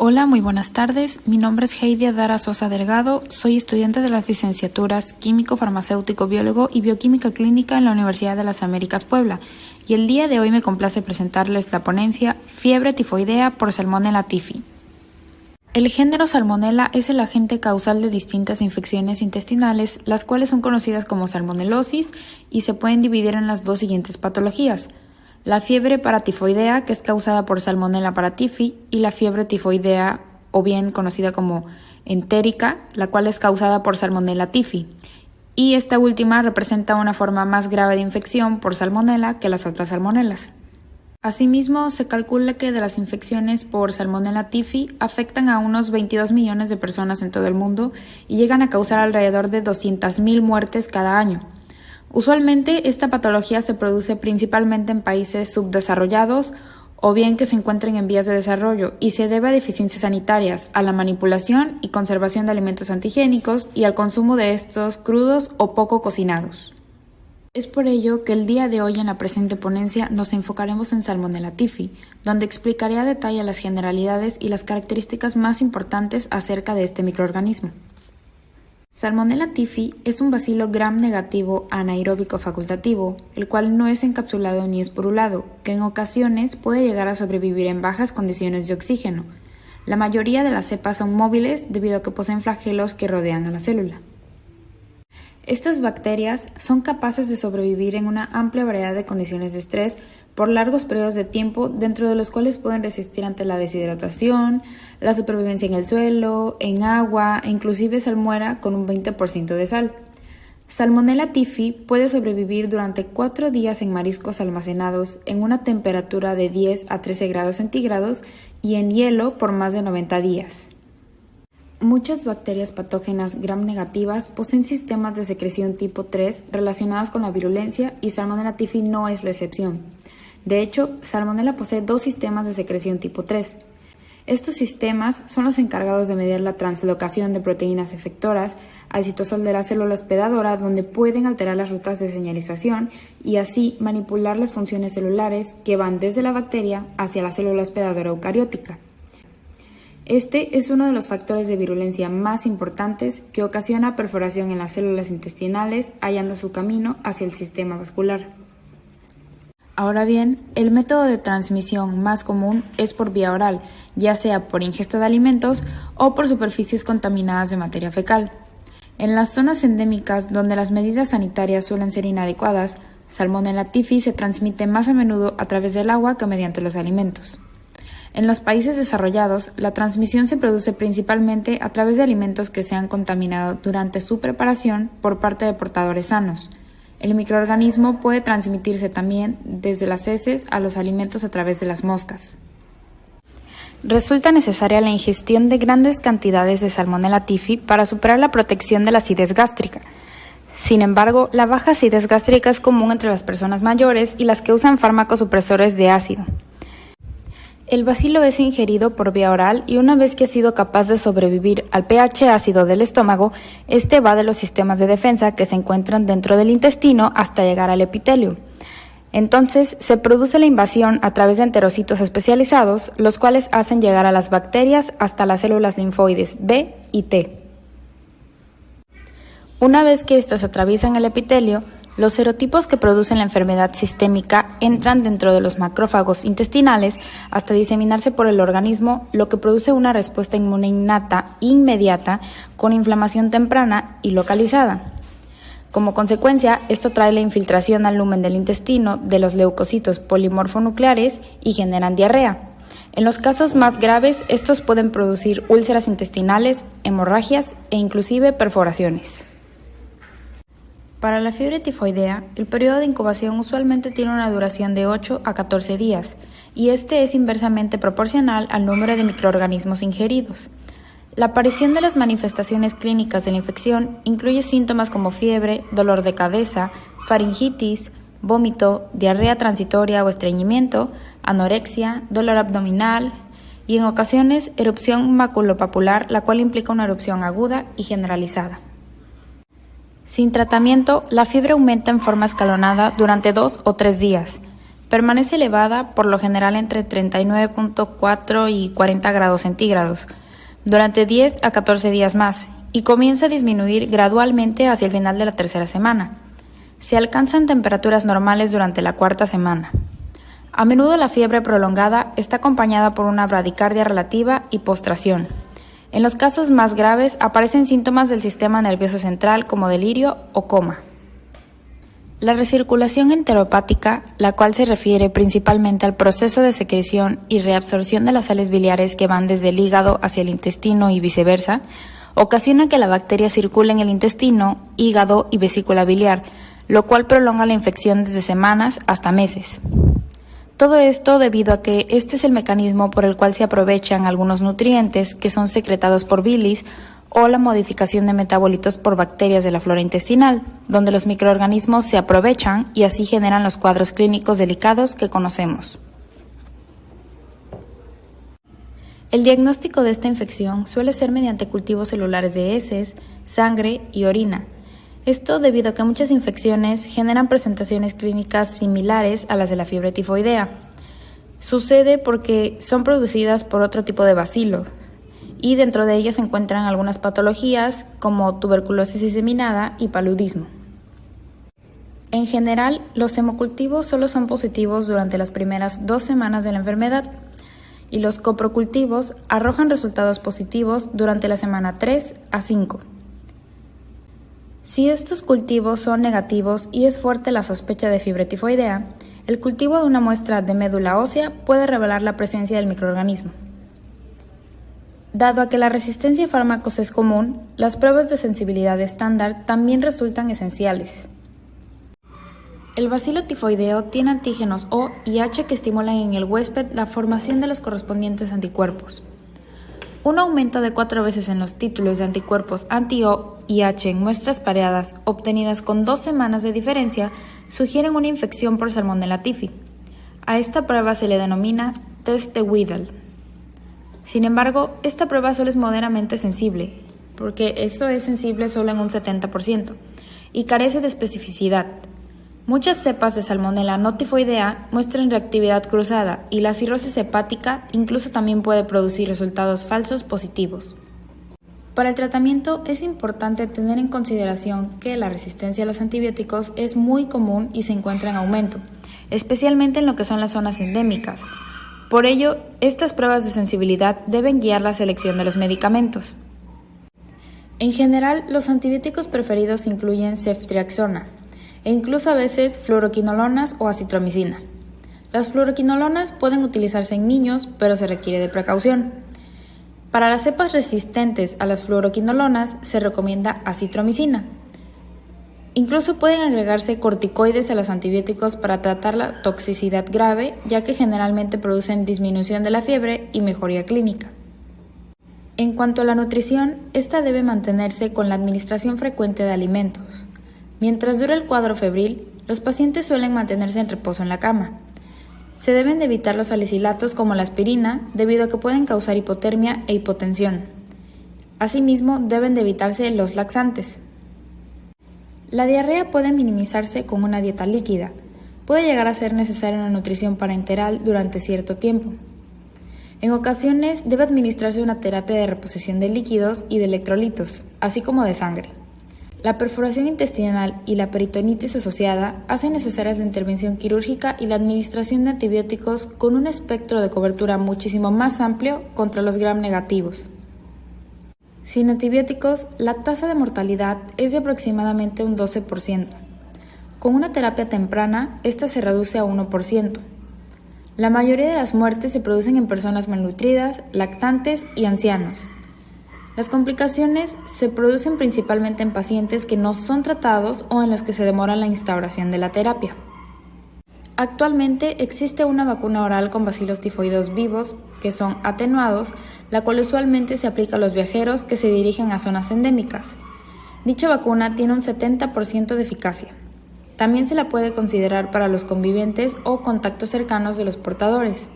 Hola, muy buenas tardes. Mi nombre es Heidi Adara Sosa Delgado. Soy estudiante de las licenciaturas Químico, Farmacéutico, Biólogo y Bioquímica Clínica en la Universidad de las Américas Puebla. Y el día de hoy me complace presentarles la ponencia Fiebre tifoidea por Salmonella typhi. El género Salmonella es el agente causal de distintas infecciones intestinales, las cuales son conocidas como salmonelosis y se pueden dividir en las dos siguientes patologías: la fiebre paratifoidea, que es causada por Salmonella paratyphi, y la fiebre tifoidea, o bien conocida como entérica, la cual es causada por Salmonella typhi. Y esta última representa una forma más grave de infección por Salmonella que las otras salmonelas. Asimismo, se calcula que de las infecciones por Salmonella typhi afectan a unos 22 millones de personas en todo el mundo y llegan a causar alrededor de 200.000 muertes cada año. Usualmente esta patología se produce principalmente en países subdesarrollados o bien que se encuentren en vías de desarrollo y se debe a deficiencias sanitarias, a la manipulación y conservación de alimentos antigénicos y al consumo de estos crudos o poco cocinados. Es por ello que el día de hoy en la presente ponencia nos enfocaremos en Salmonella typhi, donde explicaré a detalle las generalidades y las características más importantes acerca de este microorganismo. Salmonella typhi es un bacilo gram negativo anaeróbico facultativo, el cual no es encapsulado ni esporulado, que en ocasiones puede llegar a sobrevivir en bajas condiciones de oxígeno. La mayoría de las cepas son móviles debido a que poseen flagelos que rodean a la célula. Estas bacterias son capaces de sobrevivir en una amplia variedad de condiciones de estrés por largos periodos de tiempo, dentro de los cuales pueden resistir ante la deshidratación, la supervivencia en el suelo, en agua e inclusive salmuera con un 20% de sal. Salmonella typhi puede sobrevivir durante 4 días en mariscos almacenados en una temperatura de 10 a 13 grados centígrados y en hielo por más de 90 días. Muchas bacterias patógenas gram negativas poseen sistemas de secreción tipo 3 relacionados con la virulencia y Salmonella typhi no es la excepción. De hecho, Salmonella posee 2 sistemas de secreción tipo 3. Estos sistemas son los encargados de medir la translocación de proteínas efectoras al citosol de la célula hospedadora, donde pueden alterar las rutas de señalización y así manipular las funciones celulares que van desde la bacteria hacia la célula hospedadora eucariótica. Este es uno de los factores de virulencia más importantes que ocasiona perforación en las células intestinales, hallando su camino hacia el sistema vascular. Ahora bien, el método de transmisión más común es por vía oral, ya sea por ingesta de alimentos o por superficies contaminadas de materia fecal. En las zonas endémicas donde las medidas sanitarias suelen ser inadecuadas, Salmonella typhi se transmite más a menudo a través del agua que mediante los alimentos. En los países desarrollados, la transmisión se produce principalmente a través de alimentos que se han contaminado durante su preparación por parte de portadores sanos. El microorganismo puede transmitirse también desde las heces a los alimentos a través de las moscas. Resulta necesaria la ingestión de grandes cantidades de Salmonella typhi para superar la protección de la acidez gástrica. Sin embargo, la baja acidez gástrica es común entre las personas mayores y las que usan fármacos supresores de ácido. El bacilo es ingerido por vía oral y una vez que ha sido capaz de sobrevivir al pH ácido del estómago, este va de los sistemas de defensa que se encuentran dentro del intestino hasta llegar al epitelio. Entonces, se produce la invasión a través de enterocitos especializados, los cuales hacen llegar a las bacterias hasta las células linfoides B y T. Una vez que éstas atraviesan el epitelio, los serotipos que producen la enfermedad sistémica entran dentro de los macrófagos intestinales hasta diseminarse por el organismo, lo que produce una respuesta inmune innata inmediata con inflamación temprana y localizada. Como consecuencia, esto trae la infiltración al lumen del intestino de los leucocitos polimorfonucleares y generan diarrea. En los casos más graves, estos pueden producir úlceras intestinales, hemorragias e inclusive perforaciones. Para la fiebre tifoidea, el periodo de incubación usualmente tiene una duración de 8 a 14 días, y este es inversamente proporcional al número de microorganismos ingeridos. La aparición de las manifestaciones clínicas de la infección incluye síntomas como fiebre, dolor de cabeza, faringitis, vómito, diarrea transitoria o estreñimiento, anorexia, dolor abdominal y en ocasiones erupción maculopapular, la cual implica una erupción aguda y generalizada. Sin tratamiento, la fiebre aumenta en forma escalonada durante 2 o 3 días. Permanece elevada por lo general entre 39.4 y 40 grados centígrados durante 10 a 14 días más y comienza a disminuir gradualmente hacia el final de la tercera semana. Se alcanzan temperaturas normales durante la cuarta semana. A menudo la fiebre prolongada está acompañada por una bradicardia relativa y postración. En los casos más graves aparecen síntomas del sistema nervioso central como delirio o coma. La recirculación enteropática, la cual se refiere principalmente al proceso de secreción y reabsorción de las sales biliares que van desde el hígado hacia el intestino y viceversa, ocasiona que la bacteria circule en el intestino, hígado y vesícula biliar, lo cual prolonga la infección desde semanas hasta meses. Todo esto debido a que este es el mecanismo por el cual se aprovechan algunos nutrientes que son secretados por bilis o la modificación de metabolitos por bacterias de la flora intestinal, donde los microorganismos se aprovechan y así generan los cuadros clínicos delicados que conocemos. El diagnóstico de esta infección suele ser mediante cultivos celulares de heces, sangre y orina. Esto debido a que muchas infecciones generan presentaciones clínicas similares a las de la fiebre tifoidea. Sucede porque son producidas por otro tipo de bacilo, y dentro de ellas se encuentran algunas patologías como tuberculosis diseminada y paludismo. En general, los hemocultivos solo son positivos durante las primeras 2 semanas de la enfermedad y los coprocultivos arrojan resultados positivos durante la semana 3 a 5. Si estos cultivos son negativos y es fuerte la sospecha de fiebre tifoidea, el cultivo de una muestra de médula ósea puede revelar la presencia del microorganismo. Dado a que la resistencia a fármacos es común, las pruebas de sensibilidad estándar también resultan esenciales. El bacilo tifoideo tiene antígenos O y H que estimulan en el huésped la formación de los correspondientes anticuerpos. Un aumento de 4 veces en los títulos de anticuerpos anti-O y H en muestras pareadas obtenidas con 2 semanas de diferencia sugieren una infección por Salmonella typhi. A esta prueba se le denomina test de Widal. Sin embargo, esta prueba solo es moderadamente sensible, porque esto es sensible solo en un 70%, y carece de especificidad. Muchas cepas de Salmonella no tifoidea muestran reactividad cruzada y la cirrosis hepática incluso también puede producir resultados falsos positivos. Para el tratamiento es importante tener en consideración que la resistencia a los antibióticos es muy común y se encuentra en aumento, especialmente en lo que son las zonas endémicas. Por ello, estas pruebas de sensibilidad deben guiar la selección de los medicamentos. En general, los antibióticos preferidos incluyen ceftriaxona e incluso a veces fluoroquinolonas o acitromicina. Las fluoroquinolonas pueden utilizarse en niños, pero se requiere de precaución. Para las cepas resistentes a las fluoroquinolonas se recomienda acitromicina. Incluso pueden agregarse corticoides a los antibióticos para tratar la toxicidad grave, ya que generalmente producen disminución de la fiebre y mejoría clínica. En cuanto a la nutrición, esta debe mantenerse con la administración frecuente de alimentos. Mientras dura el cuadro febril, los pacientes suelen mantenerse en reposo en la cama. Se deben de evitar los salicilatos como la aspirina, debido a que pueden causar hipotermia e hipotensión. Asimismo, deben de evitarse los laxantes. La diarrea puede minimizarse con una dieta líquida. Puede llegar a ser necesaria una nutrición parenteral durante cierto tiempo. En ocasiones debe administrarse una terapia de reposición de líquidos y de electrolitos, así como de sangre. La perforación intestinal y la peritonitis asociada hacen necesarias la intervención quirúrgica y la administración de antibióticos con un espectro de cobertura muchísimo más amplio contra los gram negativos. Sin antibióticos, la tasa de mortalidad es de aproximadamente un 12%. Con una terapia temprana, esta se reduce a 1%. La mayoría de las muertes se producen en personas malnutridas, lactantes y ancianos. Las complicaciones se producen principalmente en pacientes que no son tratados o en los que se demora la instauración de la terapia. Actualmente existe una vacuna oral con bacilos tifoideos vivos, que son atenuados, la cual usualmente se aplica a los viajeros que se dirigen a zonas endémicas. Dicha vacuna tiene un 70% de eficacia. También se la puede considerar para los convivientes o contactos cercanos de los portadores.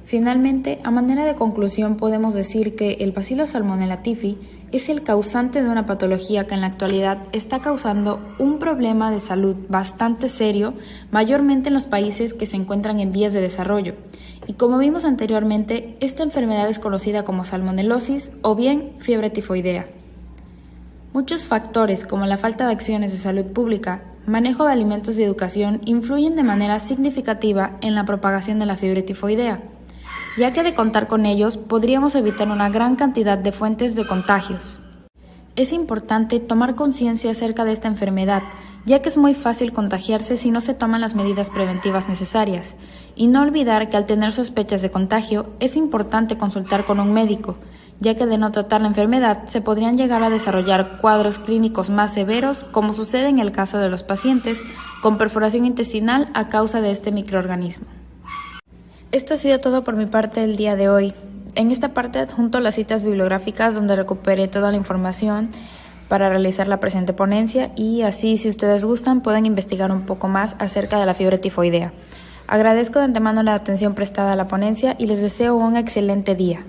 Finalmente, a manera de conclusión podemos decir que el bacilo Salmonella typhi es el causante de una patología que en la actualidad está causando un problema de salud bastante serio, mayormente en los países que se encuentran en vías de desarrollo. Y como vimos anteriormente, esta enfermedad es conocida como salmonelosis o bien fiebre tifoidea. Muchos factores como la falta de acciones de salud pública, manejo de alimentos y educación influyen de manera significativa en la propagación de la fiebre tifoidea, ya que de contar con ellos podríamos evitar una gran cantidad de fuentes de contagios. Es importante tomar conciencia acerca de esta enfermedad, ya que es muy fácil contagiarse si no se toman las medidas preventivas necesarias, y no olvidar que al tener sospechas de contagio es importante consultar con un médico, ya que de no tratar la enfermedad se podrían llegar a desarrollar cuadros clínicos más severos, como sucede en el caso de los pacientes con perforación intestinal a causa de este microorganismo. Esto ha sido todo por mi parte el día de hoy. En esta parte adjunto las citas bibliográficas donde recuperé toda la información para realizar la presente ponencia y así, si ustedes gustan, pueden investigar un poco más acerca de la fiebre tifoidea. Agradezco de antemano la atención prestada a la ponencia y les deseo un excelente día.